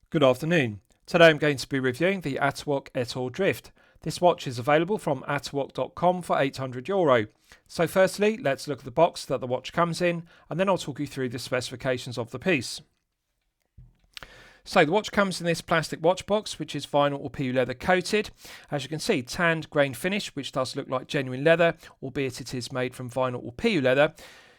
Good afternoon. Today I'm going to be reviewing the Atowak Ettore Drift. This watch is available from atowak.com for €800. So firstly, let's look at the box that the watch comes in, and then I'll talk you through the specifications of the piece. So the watch comes in this plastic watch box, which is vinyl or PU leather coated. As you can see, tanned grain finish, which does look like genuine leather, albeit it is made from vinyl or PU leather.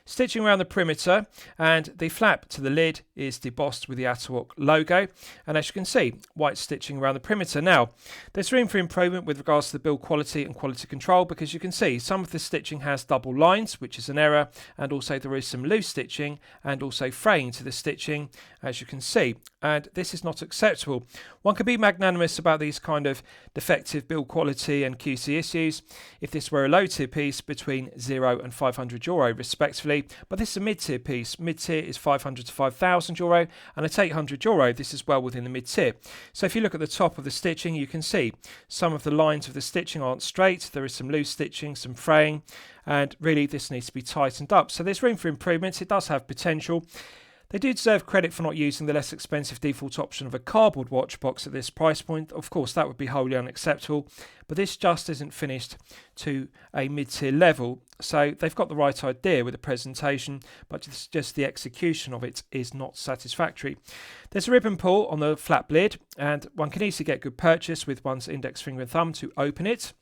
Stitching around the perimeter, and the flap to the lid is debossed with the Atowak logo, and as you can see, white stitching around the perimeter. Now, there's room for improvement with regards to the build quality and quality control, because you can see some of the stitching has double lines, which is an error, and also there is some loose stitching and also fraying to the stitching, as you can see, and this is not acceptable. One can be magnanimous about these kind of defective build quality and QC issues if this were a low tier piece between €0 and €500 respectively, but this is a mid-tier piece. Mid-tier is €500 to €5,000, and at €800 this is well within the mid-tier. So if you look at the top of the stitching, you can see some of the lines of the stitching aren't straight, there is some loose stitching, some fraying, and really this needs to be tightened up. So there's room for improvement. It does have potential. They do deserve credit for not using the less expensive default option of a cardboard watch box at this price point. Of course, that would be wholly unacceptable, but this just isn't finished to a mid-tier level. So they've got the right idea with the presentation, but it's just the execution of it is not satisfactory. There's a ribbon pull on the flap lid, and one can easily get good purchase with one's index finger and thumb to open it.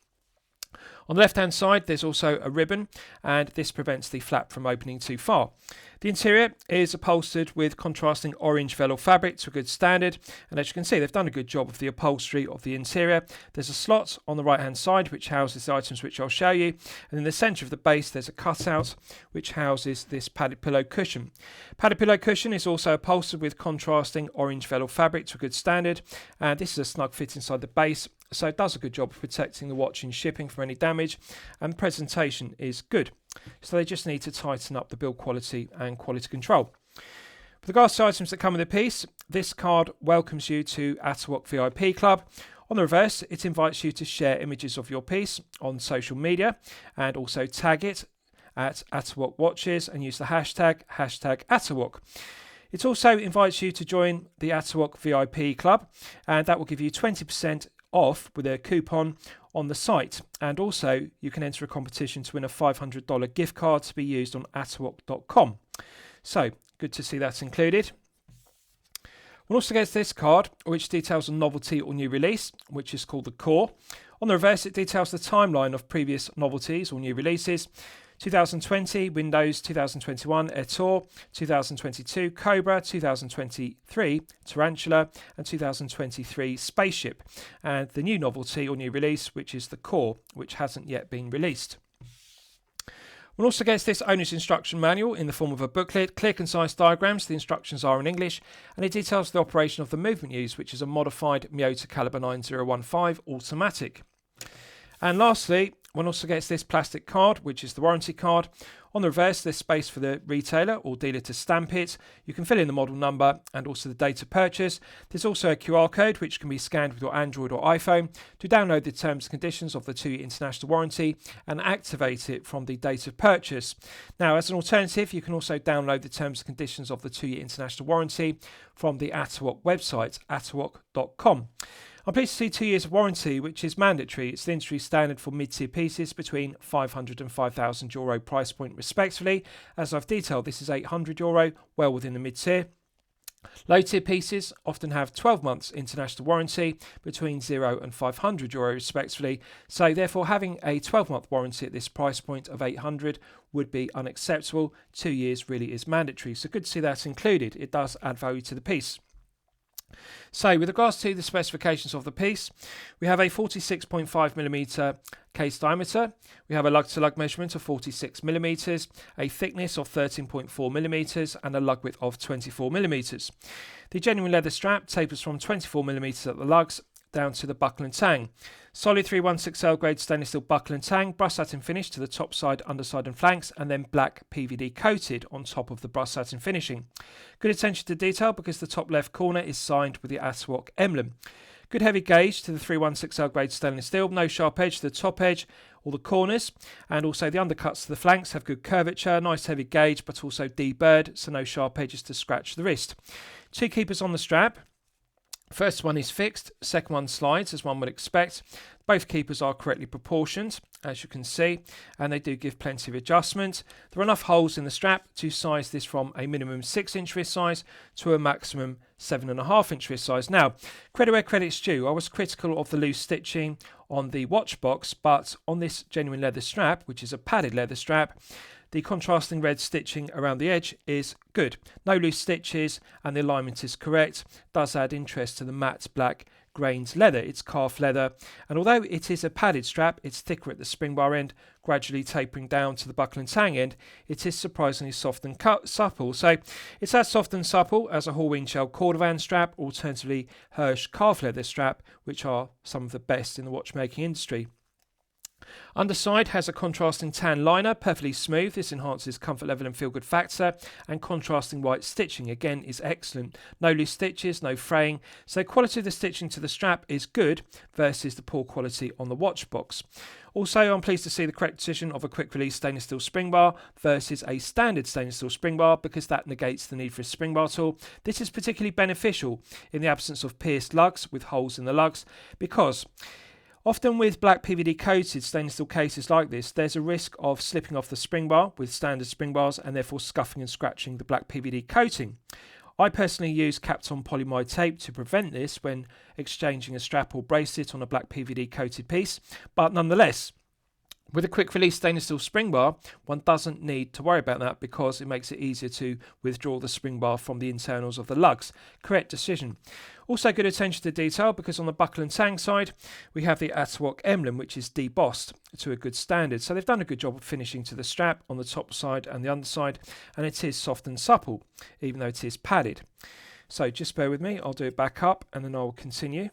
On the left hand side there's also a ribbon, and this prevents the flap from opening too far. The interior is upholstered with contrasting orange velour fabric to a good standard, and as you can see they've done a good job of the upholstery of the interior. There's a slot on the right hand side which houses the items which I'll show you, and in the centre of the base there's a cutout which houses this padded pillow cushion. Padded pillow cushion is also upholstered with contrasting orange velour fabric to a good standard, and this is a snug fit inside the base, so it does a good job of protecting the watch in shipping from any damage, and the presentation is good. So they just need to tighten up the build quality and quality control. With regards to items that come with the piece, this card welcomes you to Atowak VIP Club. On the reverse, it invites you to share images of your piece on social media and also tag it at Atowak Watches and use the hashtag Atowak. It also invites you to join the Atowak VIP Club, and that will give you 20% off with a coupon on the site, and also you can enter a competition to win a $500 gift card to be used on atowak.com. So good to see that's included. One also gets this card which details a novelty or new release, which is called the Core. On the reverse it details the timeline of previous novelties or new releases: 2020 Windows, 2021 Ettore, 2022 Cobra, 2023 Tarantula, and 2023 Spaceship, and the new novelty or new release, which is the Core, which hasn't yet been released. One also gets this owner's instruction manual in the form of a booklet, clear concise diagrams. The instructions are in English, and it details the operation of the movement used, which is a modified Miyota Caliber 9015 automatic. And lastly, one also gets this plastic card, which is the warranty card. On the reverse, there's space for the retailer or dealer to stamp it. You can fill in the model number and also the date of purchase. There's also a QR code which can be scanned with your Android or iPhone to download the terms and conditions of the 2-year international warranty and activate it from the date of purchase. Now, as an alternative, you can also download the terms and conditions of the 2-year international warranty from the Atowak website, atowak.com. I'm pleased to see 2 years of warranty, which is mandatory. It's the industry standard for mid-tier pieces between €500 and €5,000 price point respectively. As I've detailed, this is €800, well within the mid-tier. Low-tier pieces often have 12 months international warranty between €0 and €500 respectively, so therefore having a 12-month warranty at this price point of €800 would be unacceptable. 2 years really is mandatory, so good to see that included. It does add value to the piece. So with regards to the specifications of the piece, we have a 46.5mm case diameter, we have a lug-to-lug measurement of 46mm, a thickness of 13.4mm, and a lug width of 24mm. The genuine leather strap tapers from 24mm at the lugs down to the buckle and tang. Solid 316L grade stainless steel buckle and tang, brush satin finish to the top side, underside and flanks, and then black PVD coated on top of the brush satin finishing. Good attention to detail because the top left corner is signed with the Atowak emblem. Good heavy gauge to the 316L grade stainless steel, no sharp edge to the top edge or the corners, and also the undercuts to the flanks have good curvature, nice heavy gauge but also deburred, so no sharp edges to scratch the wrist. Two keepers on the strap. First one is fixed, second one slides as one would expect. Both keepers are correctly proportioned, as you can see, and they do give plenty of adjustment. There are enough holes in the strap to size this from a minimum 6-inch wrist size to a maximum 7.5-inch wrist size. Now, credit where credit's due. I was critical of the loose stitching on the watch box, but on this genuine leather strap, which is a padded leather strap, the contrasting red stitching around the edge is good. No loose stitches and the alignment is correct. Does add interest to the matte black grained leather. It's calf leather, and although it is a padded strap, it's thicker at the spring bar end, gradually tapering down to the buckle and tang end. It is surprisingly soft and supple. So it's as soft and supple as a Halloween shell cordovan strap, alternatively Hirsch calf leather strap, which are some of the best in the watchmaking industry. Underside has a contrasting tan liner, perfectly smooth. This enhances comfort level and feel good factor, and contrasting white stitching again is excellent. No loose stitches, no fraying, so quality of the stitching to the strap is good versus the poor quality on the watch box. Also, I'm pleased to see the correct decision of a quick release stainless steel spring bar versus a standard stainless steel spring bar, because that negates the need for a spring bar tool. This is particularly beneficial in the absence of pierced lugs with holes in the lugs, because often with black PVD coated stainless steel cases like this, there's a risk of slipping off the spring bar with standard spring bars and therefore scuffing and scratching the black PVD coating. I personally use Kapton polyamide tape to prevent this when exchanging a strap or bracelet on a black PVD coated piece, but nonetheless, with a quick release stainless steel spring bar, one doesn't need to worry about that because it makes it easier to withdraw the spring bar from the internals of the lugs. Correct decision. Also good attention to detail, because on the buckle and tang side we have the Atowak emblem, which is debossed to a good standard. So they've done a good job of finishing to the strap on the top side and the underside, and it is soft and supple even though it is padded. So just bear with me, I'll do it back up and then I'll continue.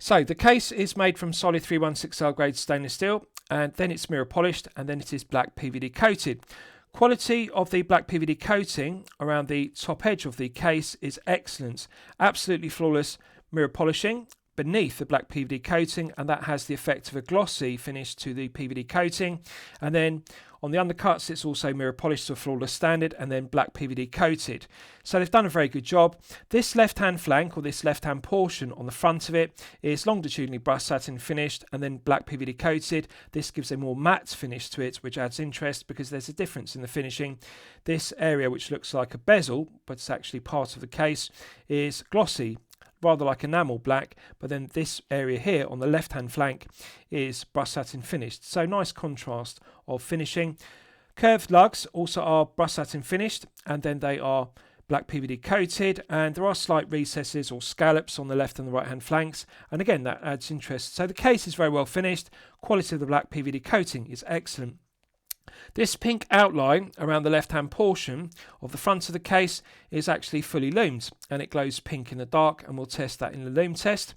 So the case is made from solid 316L grade stainless steel, and then it's mirror polished, and then it is black PVD coated. Quality of the black PVD coating around the top edge of the case is excellent. Absolutely flawless mirror polishing beneath the black PVD coating, and that has the effect of a glossy finish to the PVD coating. And then on the undercuts, it's also mirror polished to a flawless standard and then black PVD coated. So they've done a very good job. This left-hand flank, or this left-hand portion on the front of it, is longitudinally brushed satin finished and then black PVD coated. This gives a more matte finish to it, which adds interest because there's a difference in the finishing. This area, which looks like a bezel, but it's actually part of the case, is glossy, rather like enamel black, but then this area here on the left hand flank is brushed satin finished. So nice contrast of finishing. Curved lugs also are brushed satin finished, and then they are black PVD coated, and there are slight recesses or scallops on the left and the right hand flanks, and again that adds interest. So the case is very well finished. Quality of the black PVD coating is excellent. This pink outline around the left hand portion of the front of the case is actually fully lumed, and it glows pink in the dark, and we'll test that in the lume test.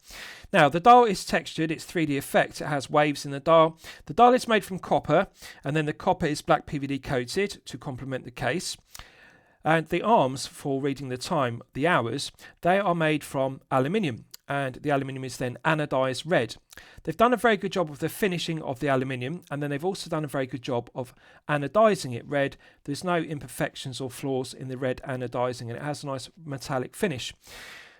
Now the dial is textured, it's 3D effect, it has waves in the dial. The dial is made from copper, and then the copper is black PVD coated to complement the case. And the arms for reading the time, the hours, they are made from aluminium, and the aluminium is then anodized red. They've done a very good job of the finishing of the aluminium, and then they've also done a very good job of anodizing it red. There's no imperfections or flaws in the red anodizing, and it has a nice metallic finish.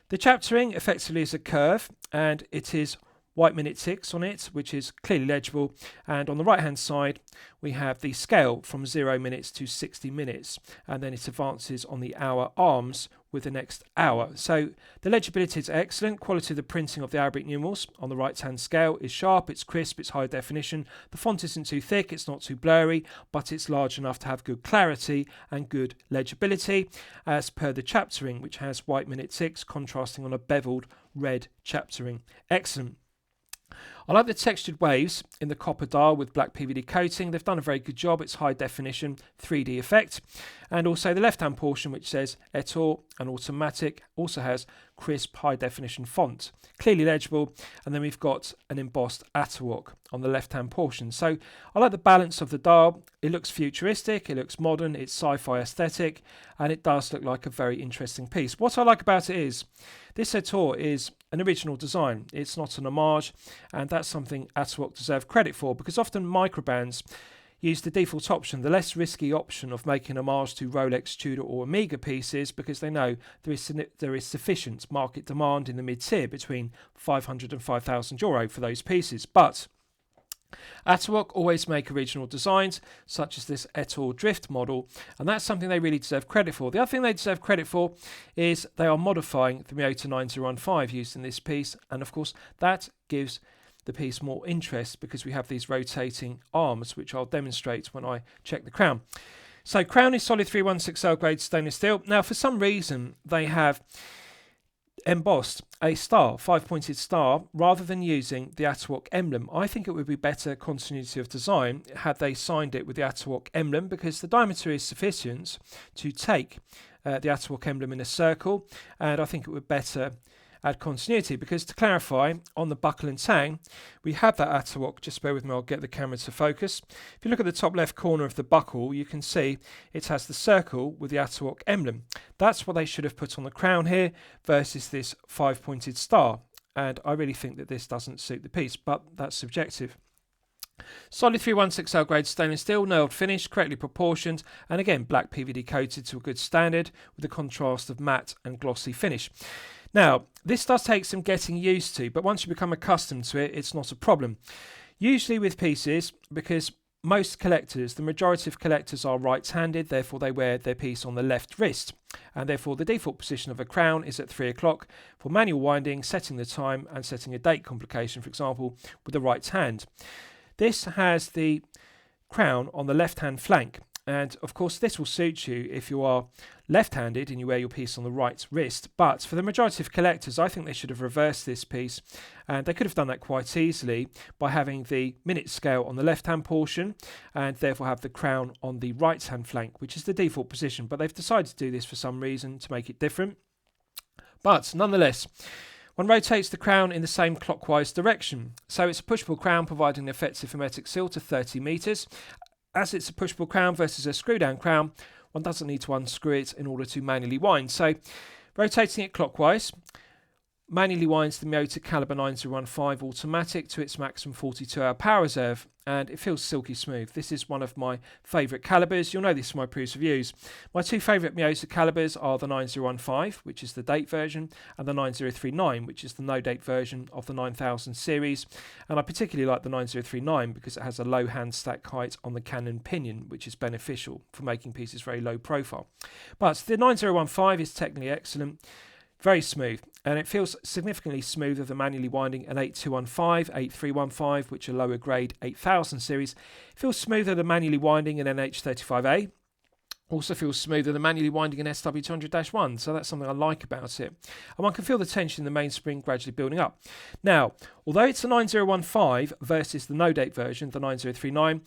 The chaptering effectively is a curve, and it is white minute ticks on it, which is clearly legible, and on the right hand side we have the scale from 0 minutes to 60 minutes, and then it advances on the hour arms with the next hour. So the legibility is excellent. Quality of the printing of the Arabic numerals on the right hand scale is sharp, it's crisp, it's high definition. The font isn't too thick, it's not too blurry, but it's large enough to have good clarity and good legibility, as per the chaptering, which has white minute ticks contrasting on a beveled red chaptering. Excellent. I like the textured waves in the copper dial with black PVD coating. They've done a very good job. It's high definition 3D effect. And also the left hand portion, which says Ettore and automatic, also has crisp high definition font, clearly legible. And then we've got an embossed Atowak on the left hand portion. So I like the balance of the dial. It looks futuristic, it looks modern, it's sci-fi aesthetic, and it does look like a very interesting piece. What I like about it is this Ettore is an original design. It's not an homage, and that's something Atowak deserve credit for, because often microbands, use the default option, the less risky option of making homage to Rolex, Tudor or Omega pieces, because they know there is sufficient market demand in the mid-tier between 500 and 5,000 euro for those pieces. But Atowak always make original designs, such as this Ettore drift model, and that's something they really deserve credit for. The other thing they deserve credit for is they are modifying the Miyota 9015 used in this piece, and of course that gives the piece more interest because we have these rotating arms, which I'll demonstrate when I check the crown. So crown is solid 316L grade stainless steel. Now for some reason they have embossed a star, 5-pointed star, rather than using the Atowak emblem. I think it would be better continuity of design had they signed it with the Atowak emblem, because the diameter is sufficient to take the Atowak emblem in a circle, and I think it would better add continuity, because to clarify, on the buckle and tang we have that Atowak. Just bear with me, I'll get the camera to focus. If you look at the top left corner of the buckle, you can see it has the circle with the Atowak emblem. That's what they should have put on the crown here versus this 5-pointed star, and I really think that this doesn't suit the piece, but that's subjective. Solid 316L grade stainless steel, nailed finish, correctly proportioned, and again black PVD coated to a good standard with a contrast of matte and glossy finish. Now, this does take some getting used to, but once you become accustomed to it, it's not a problem. Usually with pieces, because most collectors, the majority of collectors are right-handed, therefore they wear their piece on the left wrist, and therefore the default position of a crown is at 3 o'clock for manual winding, setting the time and setting a date complication, for example, with the right hand. This has the crown on the left-hand flank, and of course this will suit you if you are left-handed and you wear your piece on the right wrist, but for the majority of collectors I think they should have reversed this piece, and they could have done that quite easily by having the minute scale on the left-hand portion and therefore have the crown on the right-hand flank, which is the default position, but they've decided to do this for some reason to make it different. But nonetheless, one rotates the crown in the same clockwise direction, so it's a pushable crown providing an effective hermetic seal to 30 meters. As it's a pushable crown versus a screw down crown, one doesn't need to unscrew it in order to manually wind. So rotating it clockwise manually winds the Miyota caliber 9015 automatic to its maximum 42-hour power reserve, and it feels silky smooth. This is one of my favourite calibers. You'll know this from my previous reviews. My two favourite Miyota calibers are the 9015, which is the date version, and the 9039, which is the no date version of the 9000 series. And I particularly like the 9039 because it has a low hand stack height on the cannon pinion, which is beneficial for making pieces very low profile. But the 9015 is technically excellent, very smooth, and it feels significantly smoother than manually winding an 8215, 8315, which are lower grade 8000 series. It feels smoother than manually winding an NH35A. Also feels smoother than manually winding an SW200-1, so that's something I like about it. And one can feel the tension in the mainspring gradually building up. Now, although it's a 9015 versus the no-date version, the 9039,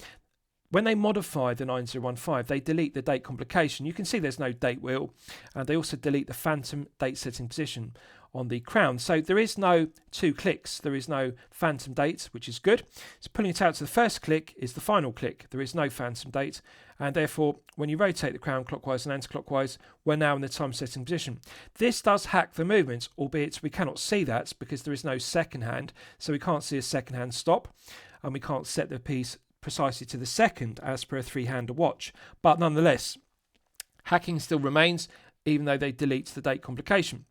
when they modify the 9015, they delete the date complication. You can see there's no date wheel, and they also delete the phantom date setting position on the crown. So there is no 2 clicks. There is no phantom date, which is good. So pulling it out to the first click is the final click. There is no phantom date, and therefore when you rotate the crown clockwise and anti-clockwise, we're now in the time setting position. This does hack the movement, albeit we cannot see that because there is no second hand, so we can't see a second hand stop, and we can't set the piece precisely to the second as per a 3-hander watch. But nonetheless, hacking still remains, even though they delete the date complication.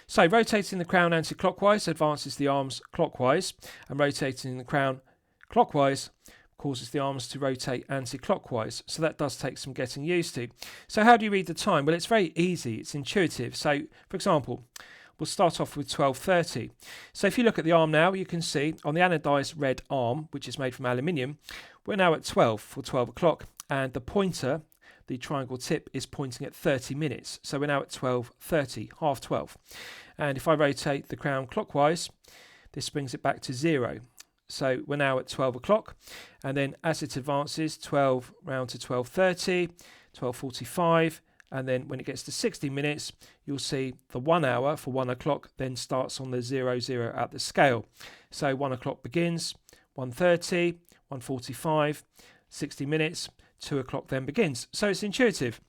So rotating the crown anti-clockwise advances the arms clockwise, and rotating the crown clockwise causes the arms to rotate anti-clockwise. So that does take some getting used to. So how do you read the time? Well, it's very easy, it's intuitive. So for example, we'll start off with 12:30. So if you look at the arm now, you can see on the anodized red arm, which is made from aluminium, we're now at 12 for 12 o'clock, and the pointer, the triangle tip, is pointing at 30 minutes. So we're now at 12:30, half 12. And if I rotate the crown clockwise, this brings it back to 0. So we're now at 12 o'clock, and then as it advances, 12 round to 12:30, 12:45, and then when it gets to 60 minutes, you'll see the 1 hour for 1 o'clock then starts on the 00 at the scale. So 1 o'clock begins, 1:30, 1:45, 60 minutes, 2 o'clock then begins. So it's intuitive.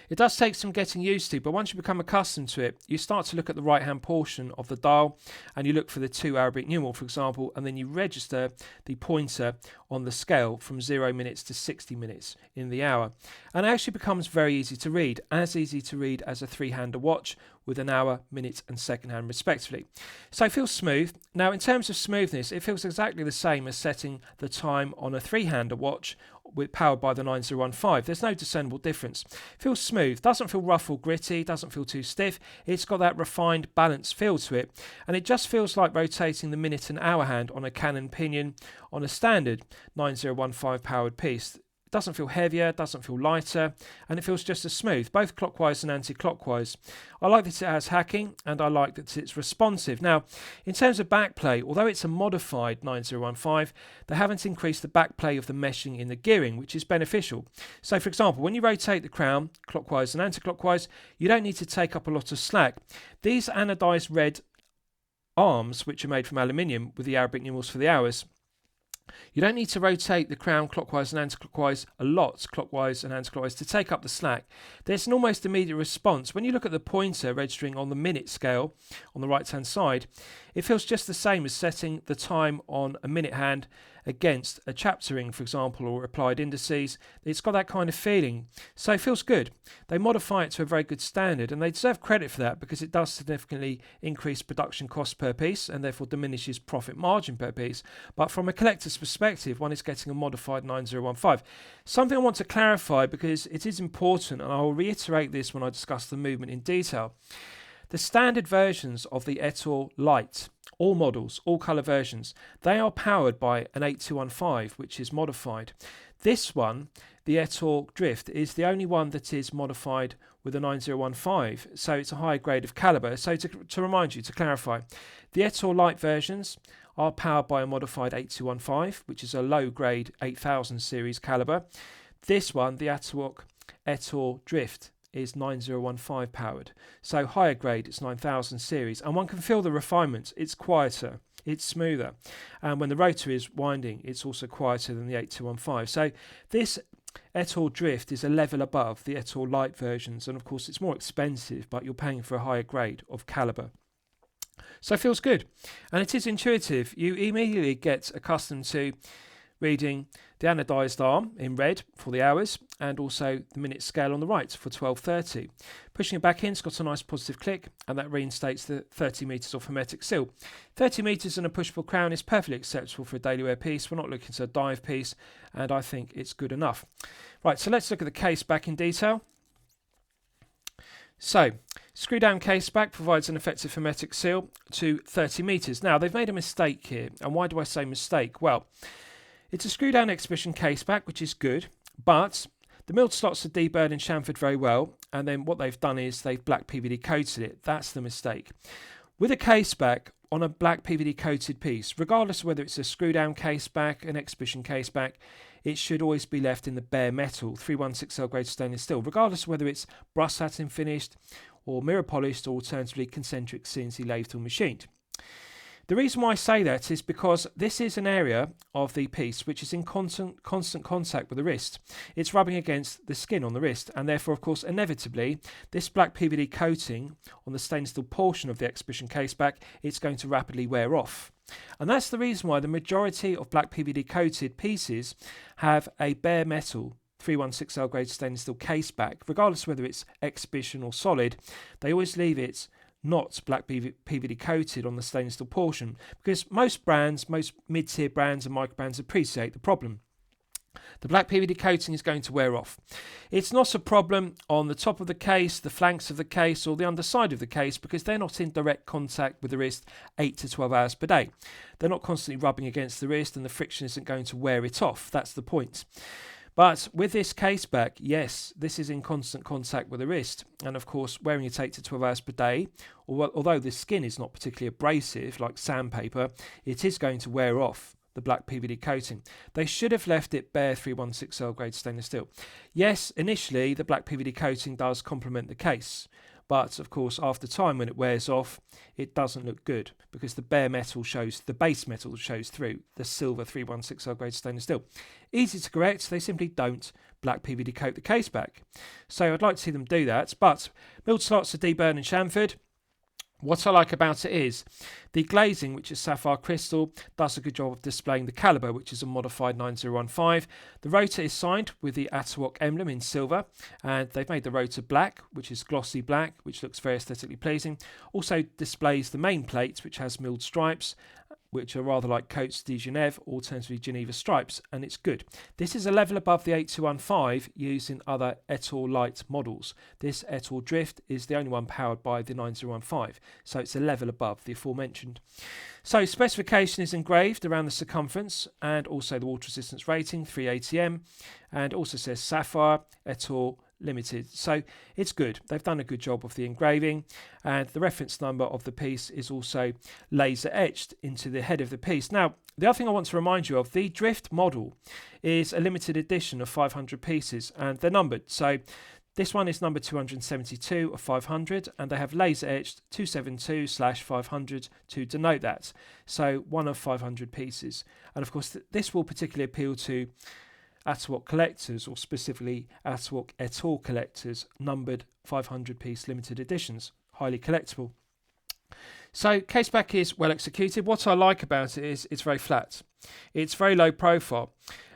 It does take some getting used to, but once you become accustomed to it, you start to look at the right hand portion of the dial and you look for the 2 Arabic numeral, for example, and then you register the pointer on the scale from 0 minutes to 60 minutes in the hour. And it actually becomes very easy to read, as easy to read as a 3-hander watch with an hour, minute and second hand respectively. So it feels smooth. Now in terms of smoothness, it feels exactly the same as setting the time on a 3-hander watch powered by the 9015. There's no discernible difference. It feels smooth, doesn't feel rough or gritty, doesn't feel too stiff. It's got that refined, balanced feel to it, and it just feels like rotating the minute and hour hand on a Canon pinion on a standard 9015 powered piece. It doesn't feel heavier, doesn't feel lighter, and it feels just as smooth, both clockwise and anti-clockwise. I like that it has hacking, and I like that it's responsive. Now, in terms of backplay, although it's a modified 9015, they haven't increased the backplay of the meshing in the gearing, which is beneficial. So, for example, when you rotate the crown clockwise and anti-clockwise, you don't need to take up a lot of slack. These anodized red arms, which are made from aluminium with the Arabic numerals for the hours, you don't need to rotate the crown clockwise and anti-clockwise a lot, clockwise and anti-clockwise, to take up the slack. There's an almost immediate response. When you look at the pointer registering on the minute scale on the right-hand side, it feels just the same as setting the time on a minute hand against a chapter ring, for example, or applied indices. It's got that kind of feeling. So it feels good. They modify it to a very good standard, and they deserve credit for that because it does significantly increase production cost per piece and therefore diminishes profit margin per piece. But from a collector's perspective, one is getting a modified 9015. Something I want to clarify because it is important, and I will reiterate this when I discuss the movement in detail. The standard versions of the Ettore Lite, all models, all colour versions, they are powered by an 8215, which is modified. This one, the Ettore Drift, is the only one that is modified with a 9015, so it's a higher grade of calibre. So to remind you, to clarify, the Ettore Lite versions are powered by a modified 8215, which is a low grade 8000 series calibre. This one, the Atowak Ettore Drift, is 9015 powered, so higher grade, it's 9000 series, and one can feel the refinements. It's quieter, it's smoother, and when the rotor is winding, it's also quieter than the 8215. So this Ettore Drift is a level above the Ettore Lite versions, and of course it's more expensive, but you're paying for a higher grade of calibre. So it feels good, and it is intuitive. You immediately get accustomed to reading the anodized arm in red for the hours and also the minute scale on the right for 12:30. Pushing it back in, it's got a nice positive click, and that reinstates the 30 metres of hermetic seal. 30 metres and a pushable crown is perfectly acceptable for a daily wear piece. We're not looking for a dive piece, and I think it's good enough. Right, so let's look at the case back in detail. So, screw down case back provides an effective hermetic seal to 30 metres. Now, they've made a mistake here, and why do I say mistake? Well, it's a screw down exhibition case back, which is good, but the milled slots are deburred and chamfered very well, and then what they've done is they've black PVD coated it. That's the mistake. With a case back on a black PVD coated piece, regardless of whether it's a screw down case back, an exhibition case back, it should always be left in the bare metal 316L grade stainless steel, regardless of whether it's brush satin finished or mirror polished or alternatively concentric CNC lathed or machined. The reason why I say that is because this is an area of the piece which is in constant contact with the wrist. It's rubbing against the skin on the wrist, and therefore, of course, inevitably, this black PVD coating on the stainless steel portion of the exhibition caseback, it's going to rapidly wear off. And that's the reason why the majority of black PVD coated pieces have a bare metal 316L grade stainless steel caseback, regardless of whether it's exhibition or solid. They always leave it not black PVD coated on the stainless steel portion, because most brands, most mid-tier brands and micro brands appreciate the problem. The black PVD coating is going to wear off. It's not a problem on the top of the case, the flanks of the case or the underside of the case, because they're not in direct contact with the wrist 8 to 12 hours per day. They're not constantly rubbing against the wrist, and the friction isn't going to wear it off. That's the point. But with this case back, yes, this is in constant contact with the wrist. And of course, wearing it 8 to 12 hours per day, although the skin is not particularly abrasive like sandpaper, it is going to wear off the black PVD coating. They should have left it bare 316L grade stainless steel. Yes, initially the black PVD coating does complement the case, but of course after time when it wears off it doesn't look good because the base metal shows through, the silver 316R grade stainless steel. Easy to correct, they simply don't black PVD coat the case back. So I'd like to see them do that, but milled slots are Deburn and chamfered. What I like about it is the glazing, which is sapphire crystal, does a good job of displaying the calibre, which is a modified 9015. The rotor is signed with the Atowak emblem in silver, and they've made the rotor black, which is glossy black, which looks very aesthetically pleasing. Also displays the main plate, which has milled stripes, which are rather like Coats de Genève, alternatively Geneva stripes, and it's good. This is a level above the 8215 used in other Ettore light models. This Ettore Drift is the only one powered by the 9015, so it's a level above the aforementioned. So specification is engraved around the circumference and also the water resistance rating, 380M, and also says Sapphire, Ettore Limited, so it's good. They've done a good job of the engraving, and the reference number of the piece is also laser etched into the head of the piece. Now, the other thing I want to remind you of, the Drift model is a limited edition of 500 pieces, and they're numbered. So this one is number 272 of 500, and they have laser etched 272/500 to denote that. So one of 500 pieces, and of course this will particularly appeal to Atowak collectors, or specifically Atowak Ettore collectors, numbered 500 piece limited editions, highly collectible. So caseback is well executed. What I like about it is it's very flat. It's very low profile,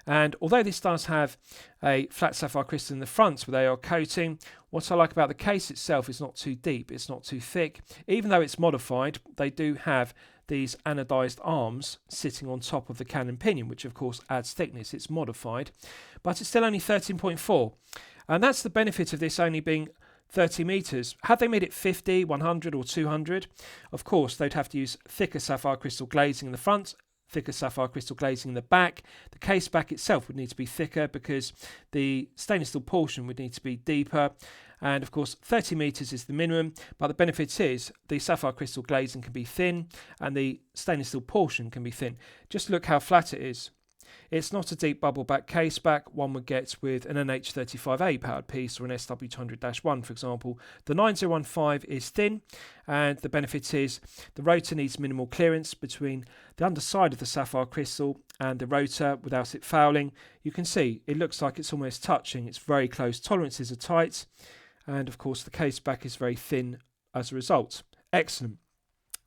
and although this does have a flat sapphire crystal in the front with AR coating, what I like about the case itself is not too deep, it's not too thick. Even though it's modified, they do have these anodized arms sitting on top of the cannon pinion, which of course adds thickness. It's modified, but it's still only 13.4, and that's the benefit of this only being 30 metres. Had they made it 50, 100 or 200, of course they'd have to use thicker sapphire crystal glazing in the front, thicker sapphire crystal glazing in the back. The case back itself would need to be thicker because the stainless steel portion would need to be deeper, and of course 30 metres is the minimum, but the benefit is the sapphire crystal glazing can be thin and the stainless steel portion can be thin. Just look how flat it is. It's not a deep bubble back case back one would get with an NH35A powered piece or an SW200-1, for example. The 9015 is thin, and the benefit is the rotor needs minimal clearance between the underside of the sapphire crystal and the rotor without it fouling. You can see it looks like it's almost touching. It's very close. Tolerances are tight, and of course the case back is very thin as a result. Excellent.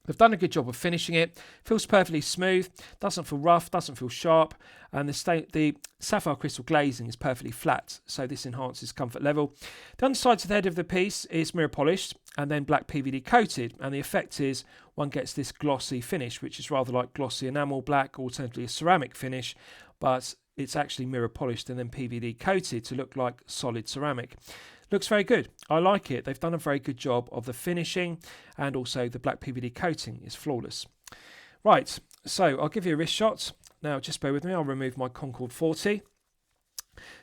They've done a good job of finishing it. Feels perfectly smooth, doesn't feel rough, doesn't feel sharp, and the sapphire crystal glazing is perfectly flat, so this enhances comfort level. The underside of the head of the piece is mirror polished and then black PVD coated, and the effect is one gets this glossy finish, which is rather like glossy enamel black, alternatively a ceramic finish, but it's actually mirror polished and then PVD coated to look like solid ceramic. Looks very good. I like it. They've done a very good job of the finishing, and also the black PVD coating is flawless. Right, so I'll give you a wrist shot. Now just bear with me, I'll remove my Concord 40.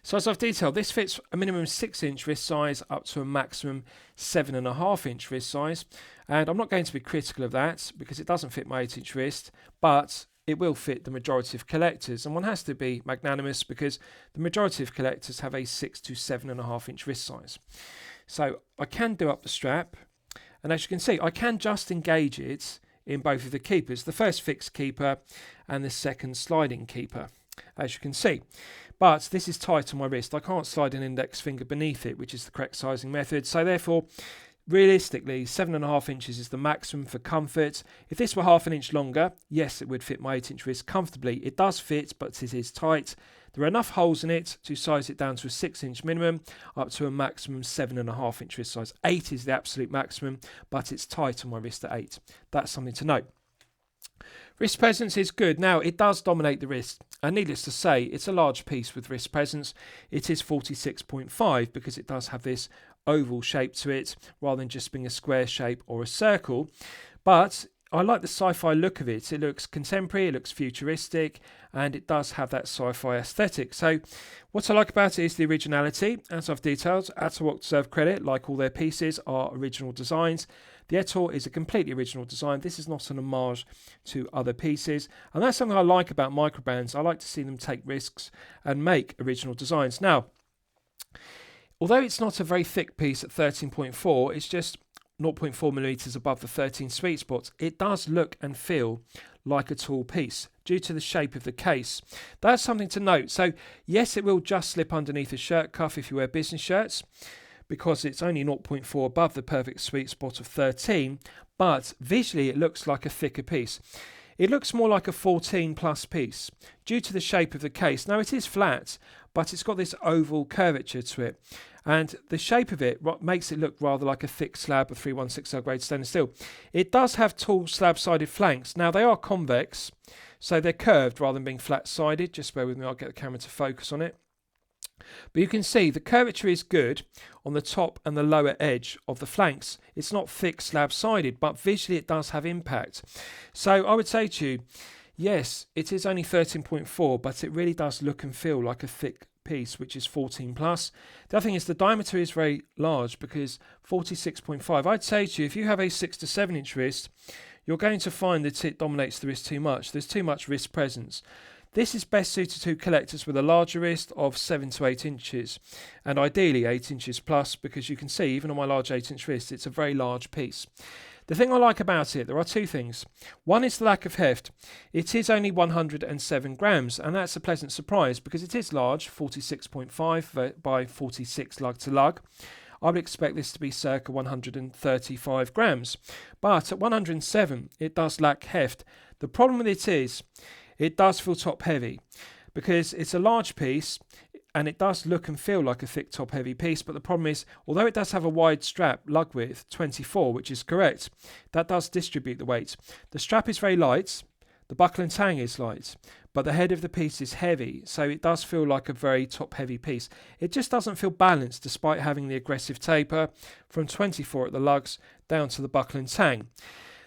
So as I've detailed, this fits a minimum 6-inch wrist size up to a maximum 7.5-inch wrist size, and I'm not going to be critical of that because it doesn't fit my 8-inch wrist, but it will fit the majority of collectors, and one has to be magnanimous because the majority of collectors have a 6 to 7.5-inch wrist size. So I can do up the strap, and as you can see I can just engage it in both of the keepers, the first fixed keeper and the second sliding keeper, as you can see. But this is tight on my wrist. I can't slide an index finger beneath it, which is the correct sizing method, so therefore realistically 7.5 inches is the maximum for comfort. If this were half an inch longer, yes, it would fit my 8-inch wrist comfortably. It does fit, but it is tight. There are enough holes in it to size it down to a 6-inch minimum up to a maximum 7.5-inch wrist size. 8 is the absolute maximum, but it's tight on my wrist at 8. That's something to note. Wrist presence is good. Now, it does dominate the wrist, and needless to say, it's a large piece with wrist presence. It is 46.5 because it does have this oval shape to it rather than just being a square shape or a circle. But I like the sci-fi look of it. It looks contemporary, it looks futuristic, and it does have that sci-fi aesthetic. So what I like about it is the originality. As I've detailed, Atowak deserve credit, like all their pieces are original designs. The Ettore is a completely original design. This is not an homage to other pieces, and that's something I like about microbrands. I like to see them take risks and make original designs. Now, although it's not a very thick piece at 13.4, it's just 0.4mm above the 13 sweet spots, it does look and feel like a tall piece due to the shape of the case. That's something to note. So yes, it will just slip underneath a shirt cuff if you wear business shirts, because it's only 0.4 above the perfect sweet spot of 13, but visually it looks like a thicker piece. It looks more like a 14 plus piece due to the shape of the case. Now it is flat, but it's got this oval curvature to it, and the shape of it makes it look rather like a thick slab of 316L grade stainless steel. It does have tall slab-sided flanks. Now they are convex, so they're curved rather than being flat-sided. Just bear with me, I'll get the camera to focus on it. But you can see the curvature is good on the top and the lower edge of the flanks. It's not thick slab-sided, but visually it does have impact. So I would say to you, yes, it is only 13.4, but it really does look and feel like a thick piece, which is 14 plus. The other thing is the diameter is very large, because 46.5. I'd say to you, if you have a 6 to 7 inch wrist, you're going to find that it dominates the wrist too much. There's too much wrist presence. This is best suited to collectors with a larger wrist of 7 to 8 inches, and ideally 8 inches plus, because you can see even on my large 8-inch wrist it's a very large piece. The thing I like about it, there are two things. One is the lack of heft. It is only 107 grams, and that's a pleasant surprise because it is large, 46.5 by 46 lug to lug. I would expect this to be circa 135 grams, but at 107 it does lack heft. The problem with it is it does feel top heavy because it's a large piece and it does look and feel like a thick top heavy piece, but the problem is, although it does have a wide strap lug width 24, which is correct, that does distribute the weight. The strap is very light, the buckle and tang is light, but the head of the piece is heavy, so it does feel like a very top heavy piece. It just doesn't feel balanced despite having the aggressive taper from 24 at the lugs down to the buckle and tang.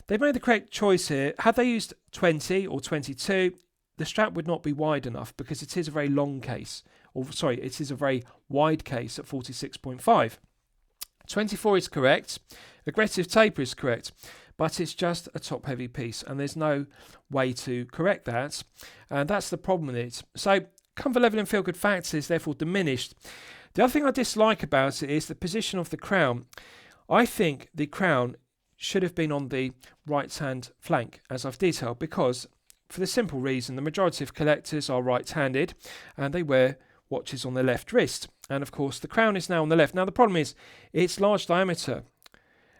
They've made the correct choice here. Had they used 20 or 22, the strap would not be wide enough because it is a very long case. It is a very wide case at 46.5. 24 is correct. Aggressive taper is correct. But it's just a top heavy piece and there's no way to correct that. And that's the problem with it. So comfort level and feel good factor is therefore diminished. The other thing I dislike about it is the position of the crown. I think the crown should have been on the right hand flank, as I've detailed, because for the simple reason the majority of collectors are right handed and they wear watches on their left wrist, and of course the crown is now on the left. Now the problem is it's large diameter,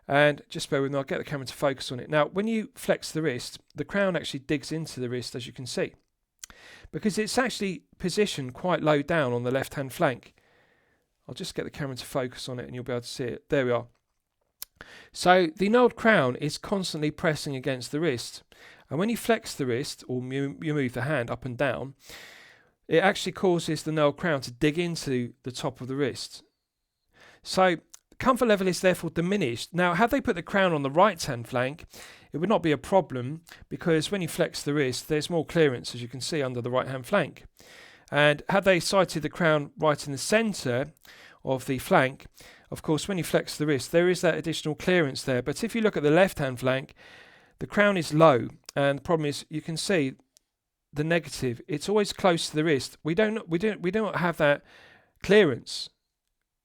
and just bear with me, I'll get the camera to focus on it. Now when you flex the wrist, the crown actually digs into the wrist, as you can see, because it's actually positioned quite low down on the left hand flank. I'll just get the camera to focus on it and you'll be able to see it. There we are. So the knurled crown is constantly pressing against the wrist, and when you flex the wrist or you move the hand up and down, it actually causes the knurled crown to dig into the top of the wrist. So comfort level is therefore diminished. Now had they put the crown on the right hand flank, it would not be a problem, because when you flex the wrist there's more clearance, as you can see, under the right hand flank. And had they sighted the crown right in the centre of the flank, of course when you flex the wrist there is that additional clearance there. But if you look at the left hand flank, the crown is low, and the problem is you can see the negative, it's always close to the wrist. We do not have that clearance.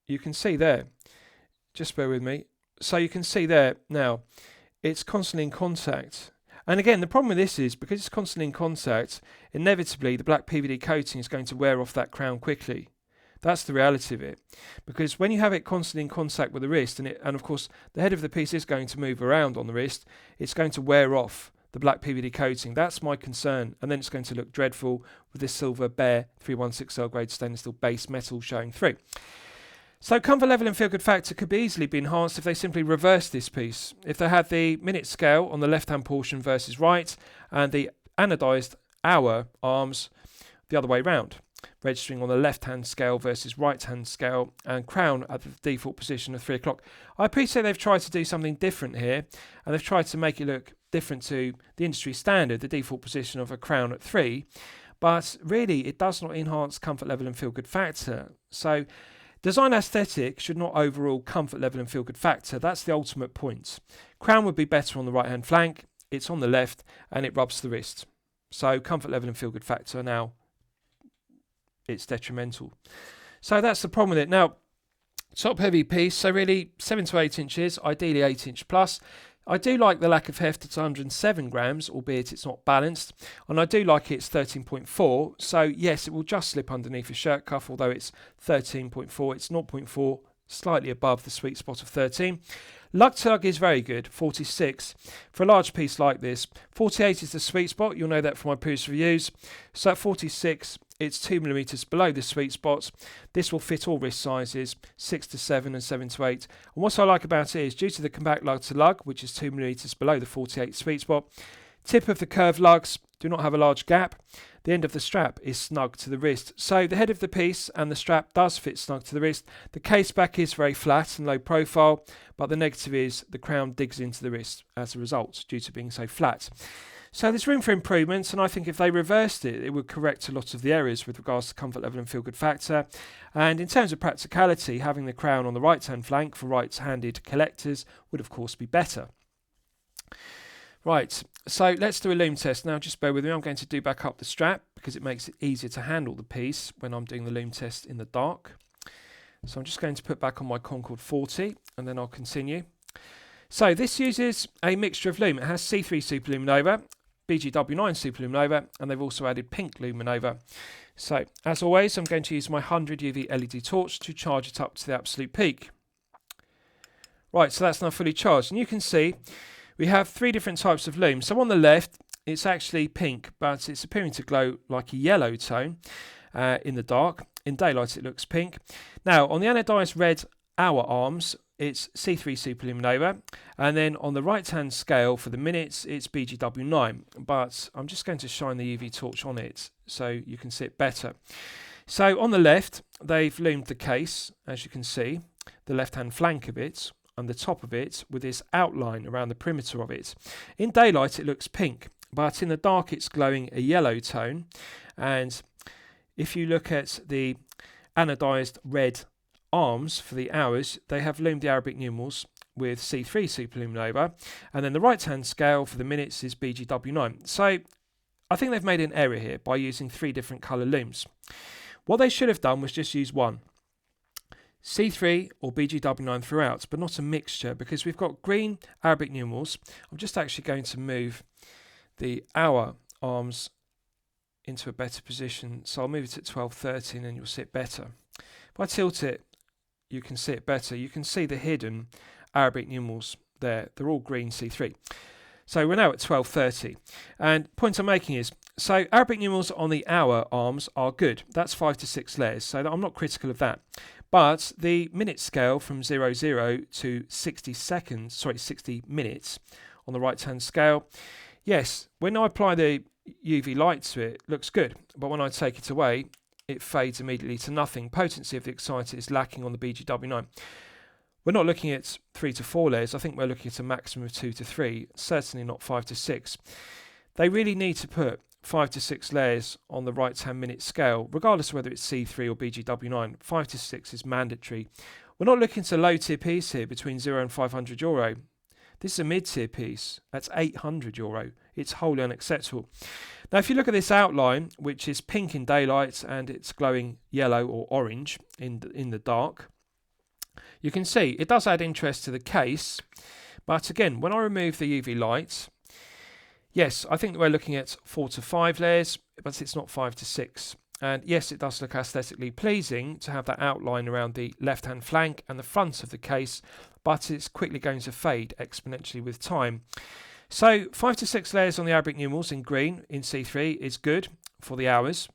You can see there, just bear with me. So you can see there now it's constantly in contact, and again the problem with this is because it's constantly in contact, inevitably the black PVD coating is going to wear off that crown quickly. That's the reality of it, because when you have it constantly in contact with the wrist, and of course the head of the piece is going to move around on the wrist, it's going to wear off the black PVD coating. That's my concern, and then it's going to look dreadful with this silver bare 316L grade stainless steel base metal showing through. So comfort level and feel good factor could be easily be enhanced if they simply reversed this piece. If they had the minute scale on the left hand portion versus right, and the anodized hour arms the other way round, registering on the left hand scale versus right hand scale, and crown at the default position of 3 o'clock. I appreciate they've tried to do something different here, and they've tried to make it look different to the industry standard, the default position of a crown at 3, but really it does not enhance comfort level and feel good factor. So design aesthetic should not overrule comfort level and feel good factor. That's the ultimate point. Crown would be better on the right hand flank, it's on the left and it rubs the wrist. So comfort level and feel good factor, now it's detrimental. So that's the problem with it. Now Top heavy piece, so really 7 to 8 inches, ideally 8 inch plus. I do like the lack of heft at 107 grams, albeit it's not balanced, and I do like it's 13.4, so yes, it will just slip underneath a shirt cuff, although it's 13.4, it's 0.4, slightly above the sweet spot of 13. Lug to lug is very good, 46. For a large piece like this, 48 is the sweet spot, you'll know that from my previous reviews, so at 46, it's 2mm below the sweet spot. This will fit all wrist sizes, 6 to 7 and 7 to 8. And what I like about it is, due to the compact lug to lug, which is 2mm below the 48 sweet spot, tip of the curved lugs do not have a large gap. The end of the strap is snug to the wrist. So the head of the piece and the strap does fit snug to the wrist. The case back is very flat and low profile, but the negative is the crown digs into the wrist as a result, due to being so flat. So there's room for improvements, and I think if they reversed it, it would correct a lot of the errors with regards to comfort level and feel good factor. And in terms of practicality, having the crown on the right hand flank for right-handed collectors would of course be better. Right, so let's do a loom test now. Just bear with me, I'm going to do back up the strap because it makes it easier to handle the piece when I'm doing the loom test in the dark. So I'm just going to put back on my Concord 40 and then I'll continue. So this uses a mixture of loom. It has C3 Super Luminova, BGW9 Super Luminova, and they've also added pink Luminova. So as always, I'm going to use my 100 UV LED torch to charge it up to the absolute peak. Right, so that's now fully charged, and you can see we have 3 different types of loom. So on the left, it's actually pink, but it's appearing to glow like a yellow tone in the dark. In daylight, it looks pink. Now, on the anodized red hour arms, it's C3 Super Luminova, and then on the right hand scale for the minutes, it's BGW9, but I'm just going to shine the UV torch on it so you can see it better. So on the left, they've loomed the case, as you can see, the left hand flank of it and the top of it with this outline around the perimeter of it. In daylight, it looks pink, but in the dark, it's glowing a yellow tone. And if you look at the anodized red arms for the hours, they have loomed the Arabic numerals with C3 Super Luminova, and then the right hand scale for the minutes is BGW9. So I think they've made an error here by using 3 different colour looms. What they should have done was just use one, C3 or BGW9 throughout, but not a mixture, because we've got green Arabic numerals. I'm just actually going to move the hour arms into a better position, so I'll move it at 12:30 and you'll see it better. If I tilt it, you can see it better. You can see the hidden Arabic numerals there. They're all green C3. So we're now at 12:30. And point I'm making is, so Arabic numerals on the hour arms are good. That's 5 to 6 layers, so I'm not critical of that. But the minute scale from 00 to 60 seconds, 60 minutes on the right hand scale, yes, when I apply the UV light to it, it looks good. But when I take it away, it fades immediately to nothing. Potency of the exciter is lacking on the BGW9. We're not looking at 3 to 4 layers. I think we're looking at a maximum of 2 to 3, certainly not 5 to 6. They really need to put 5 to 6 layers on the right hand minute scale, regardless of whether it's C3 or BGW9. 5 to 6 is mandatory. We're not looking at a low tier piece here between €0 and €500. This is a mid tier piece. That's €800. It's wholly unacceptable. Now, if you look at this outline, which is pink in daylight and it's glowing yellow or orange in the dark, you can see it does add interest to the case. But again, when I remove the UV light, yes, I think we're looking at 4 to 5 layers, but it's not 5 to 6. And yes, it does look aesthetically pleasing to have that outline around the left-hand flank and the front of the case, but it's quickly going to fade exponentially with time. So 5 to 6 layers on the Arabic numerals in green in C3 is good for the hours.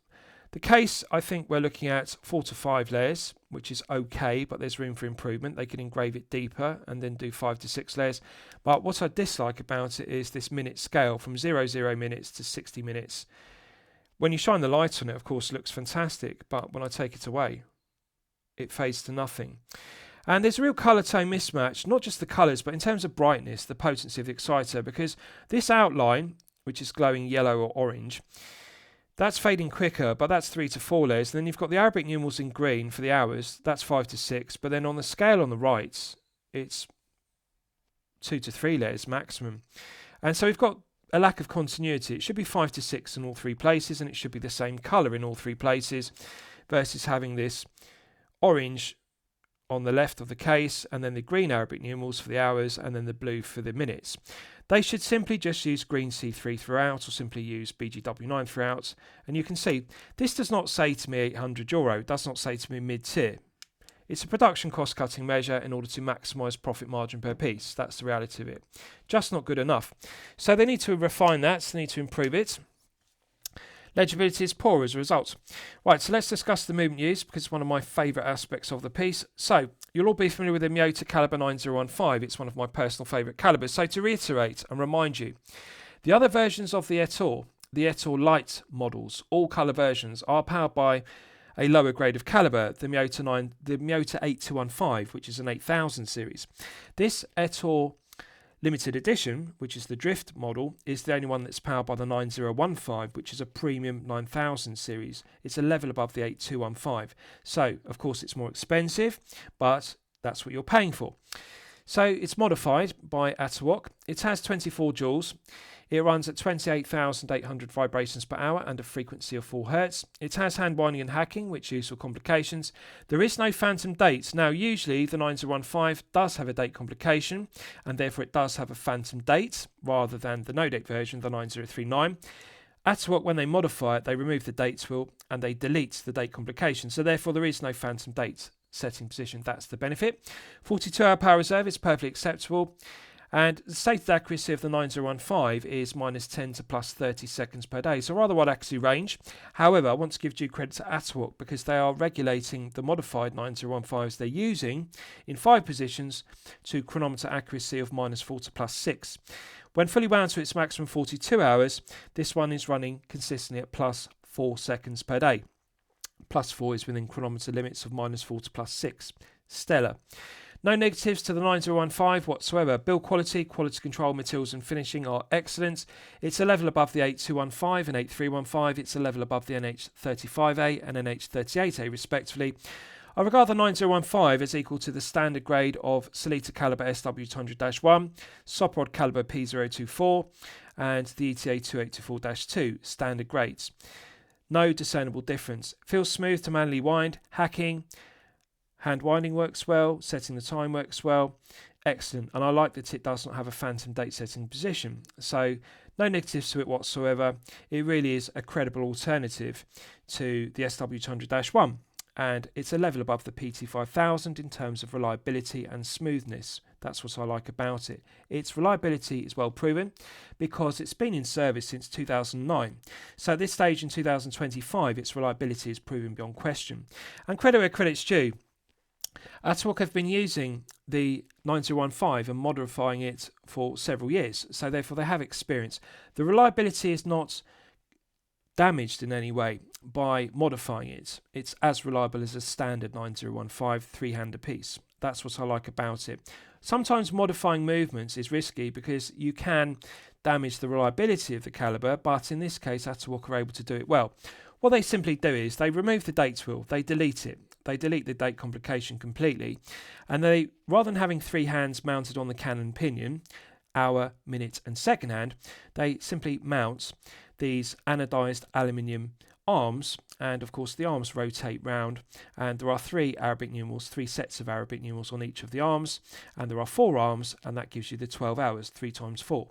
The case, I think we're looking at 4 to 5 layers, which is okay, but there's room for improvement. They can engrave it deeper and then do 5 to 6 layers. But what I dislike about it is this minute scale from 00 minutes to 60 minutes. When you shine the light on it, of course, it looks fantastic, but when I take it away, it fades to nothing. And there's a real colour tone mismatch, not just the colours, but in terms of brightness, the potency of the exciter, because this outline, which is glowing yellow or orange, that's fading quicker, but that's 3 to 4 layers. And then you've got the Arabic numerals in green for the hours, that's 5 to 6, but then on the scale on the right, it's 2 to 3 layers maximum. And so we've got a lack of continuity. It should be 5 to 6 in all 3 places, and it should be the same colour in all 3 places, versus having this orange on the left of the case, and then the green Arabic numerals for the hours, and then the blue for the minutes. They should simply just use green C3 throughout, or simply use BGW9 throughout. And you can see this does not say to me €800, it does not say to me mid-tier. It's a production cost cutting measure in order to maximise profit margin per piece. That's the reality of it. Just not good enough. So they need to refine that, so they need to improve it. Legibility is poor as a result. Right, so let's discuss the movement use, because it's one of my favourite aspects of the piece. So you'll all be familiar with the Miyota Calibre 9015. It's one of my personal favourite calibers. So to reiterate and remind you, the other versions of the Ettore Lite models, all colour versions, are powered by a lower grade of calibre, the Miyota 8215, which is an 8000 series. This Ettore Limited Edition, which is the Drift model, is the only one that's powered by the 9015, which is a premium 9000 series. It's a level above the 8215. So, of course, it's more expensive, but that's what you're paying for. So, it's modified by Atowak. It has 24 joules. It runs at 28,800 vibrations per hour and a frequency of 4 Hz. It has hand winding and hacking, which is useful complications. There is no phantom date. Now, usually the 9015 does have a date complication, and therefore it does have a phantom date rather than the no date version, the 9039. Atowak, when they modify it, they remove the dates wheel and they delete the date complication. So therefore there is no phantom date setting position. That's the benefit. 42-hour power reserve is perfectly acceptable. And the stated accuracy of the 9015 is -10 to +30 seconds per day, so rather wide accuracy range. However, I want to give due credit to Atowak because they are regulating the modified 9015s they're using in 5 positions to chronometer accuracy of -4 to +6. When fully wound to its maximum 42 hours, this one is running consistently at +4 seconds per day. +4 is within chronometer limits of -4 to +6. Stellar. No negatives to the 9015 whatsoever. Build quality, quality control, materials and finishing are excellent. It's a level above the 8215 and 8315. It's a level above the NH35A and NH38A respectively. I regard the 9015 as equal to the standard grade of Sellita Calibre SW200-1, Soprod Calibre P024 and the ETA 2824-2 standard grades. No discernible difference. Feels smooth to manually wind, hacking, hand winding works well, setting the time works well, excellent. And I like that it does not have a phantom date setting position. So no negatives to it whatsoever. It really is a credible alternative to the SW200-1. And it's a level above the PT5000 in terms of reliability and smoothness. That's what I like about it. Its reliability is well proven because it's been in service since 2009. So at this stage in 2025, its reliability is proven beyond question. And credit where credit's due. Atowak have been using the 9015 and modifying it for several years, so therefore they have experience. The reliability is not damaged in any way by modifying it. It's as reliable as a standard 9015 three-hander piece. That's what I like about it. Sometimes modifying movements is risky because you can damage the reliability of the calibre, but in this case Atowak are able to do it well. What they simply do is they remove the date wheel, they delete it. They delete the date complication completely, and they, rather than having 3 hands mounted on the cannon pinion, hour, minute and second hand, they simply mount these anodized aluminium arms, and of course the arms rotate round, and there are 3 Arabic numerals, 3 sets of Arabic numerals on each of the arms, and there are 4 arms, and that gives you the 12 hours, 3 times 4.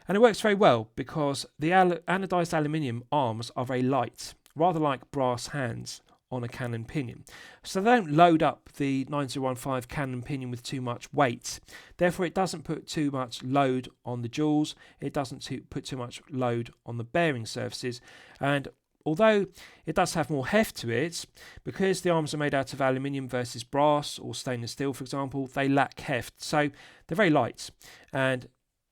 And it works very well because the anodized aluminium arms are very light, rather like brass hands on a cannon pinion. So they don't load up the 9015 cannon pinion with too much weight. Therefore it doesn't put too much load on the jewels, it doesn't put too much load on the bearing surfaces, and although it does have more heft to it, because the arms are made out of aluminium versus brass or stainless steel for example, they lack heft, so they're very light, and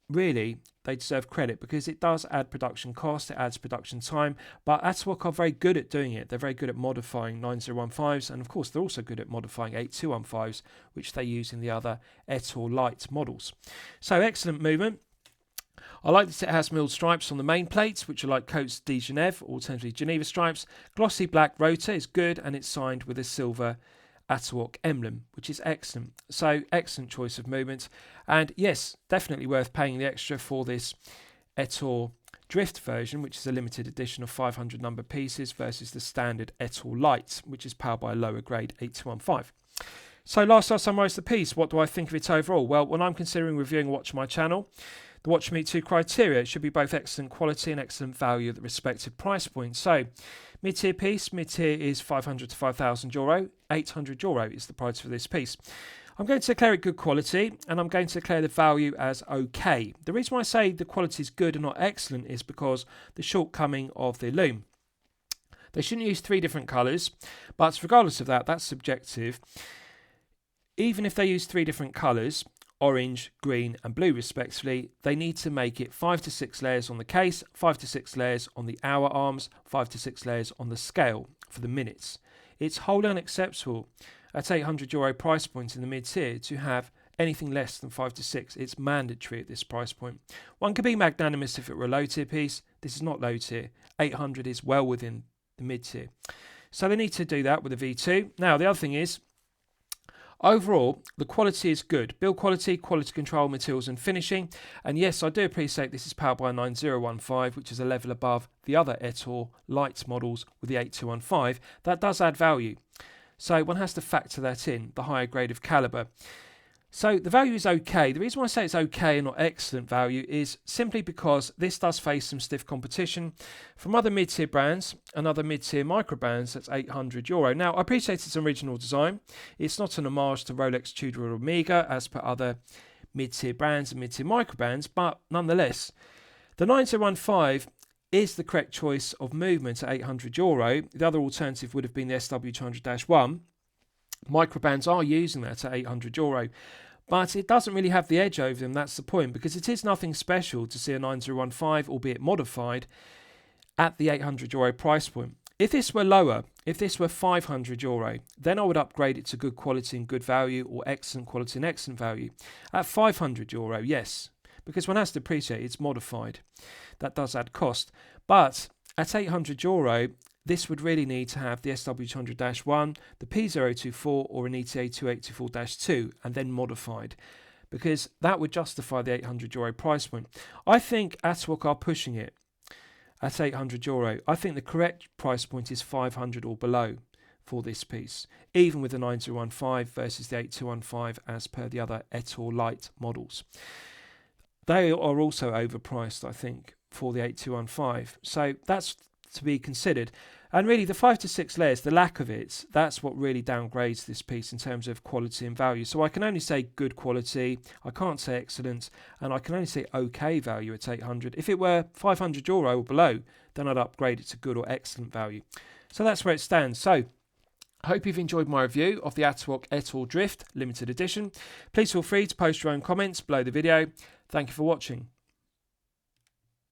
really they deserve credit because it does add production cost, it adds production time, but Atowak are very good at doing it. They're very good at modifying 9015s, and of course they're also good at modifying 8215s, which they use in the other Ettore Lite models. So excellent movement. I like that it has milled stripes on the main plates, which are like Coats de Genève, alternatively Geneva stripes. Glossy black rotor is good, and it's signed with a silver Atowak emblem, which is excellent. So excellent choice of movement, and yes, definitely worth paying the extra for this Ettore Drift version, which is a limited edition of 500 number pieces versus the standard Ettore Lite, which is powered by a lower grade 8215. So last I'll summarise the piece. What do I think of it overall? Well, when I'm considering reviewing a watch on my channel, the watch meet two criteria. It should be both excellent quality and excellent value at the respective price point. So mid-tier piece, mid-tier is €500 to €5,000. €800 is the price for this piece. I'm going to declare it good quality, and I'm going to declare the value as okay. The reason why I say the quality is good and not excellent is because the shortcoming of the Lume. They shouldn't use 3 different colours, but regardless of that, that's subjective. Even if they use 3 different colours, orange, green and blue respectively, they need to make it 5 to 6 layers on the case, 5 to 6 layers on the hour arms, 5 to 6 layers on the scale for the minutes. It's wholly unacceptable at €800 price point in the mid-tier to have anything less than 5 to 6. It's mandatory at this price point. One could be magnanimous if it were a low tier piece. This is not low tier. 800 is well within the mid-tier. So they need to do that with a V2. Now the other thing is, overall, the quality is good. Build quality, quality control, materials and finishing. And yes, I do appreciate this is powered by a 9015, which is a level above the other Ettore light models with the 8215. That does add value. So one has to factor that in, the higher grade of calibre. So the value is okay. The reason why I say it's okay and not excellent value is simply because this does face some stiff competition from other mid-tier brands and other mid-tier micro brands. That's €800. Now, I appreciate its original design. It's not an homage to Rolex, Tudor or Omega as per other mid-tier brands and mid-tier micro brands, but nonetheless, the 9015 is the correct choice of movement at €800. The other alternative would have been the SW200-1. Microbands are using that at €800, but it doesn't really have the edge over them. That's the point, because it is nothing special to see a 9015, albeit modified, at the €800 price point. If this were lower, if this were €500, then I would upgrade it to good quality and good value, or excellent quality and excellent value. At €500, yes, because one has to appreciate it's modified. That does add cost. But at €800, this would really need to have the SW200-1, the P024 or an ETA 2824-2 and then modified, because that would justify the €800 price point. I think Atowak are pushing it at €800. I think the correct price point is 500 or below for this piece, even with the 9015 versus the 8215 as per the other Ettore light models. They are also overpriced, I think, for the 8215. So that's to be considered. And really, the 5 to 6 layers, the lack of it, that's what really downgrades this piece in terms of quality and value. So I can only say good quality, I can't say excellent, and I can only say okay value at 800. If it were €500 or below, then I'd upgrade it to good or excellent value. So that's where it stands. So I hope you've enjoyed my review of the Atowak Ettore Drift Limited Edition. Please feel free to post your own comments below the video. Thank you for watching.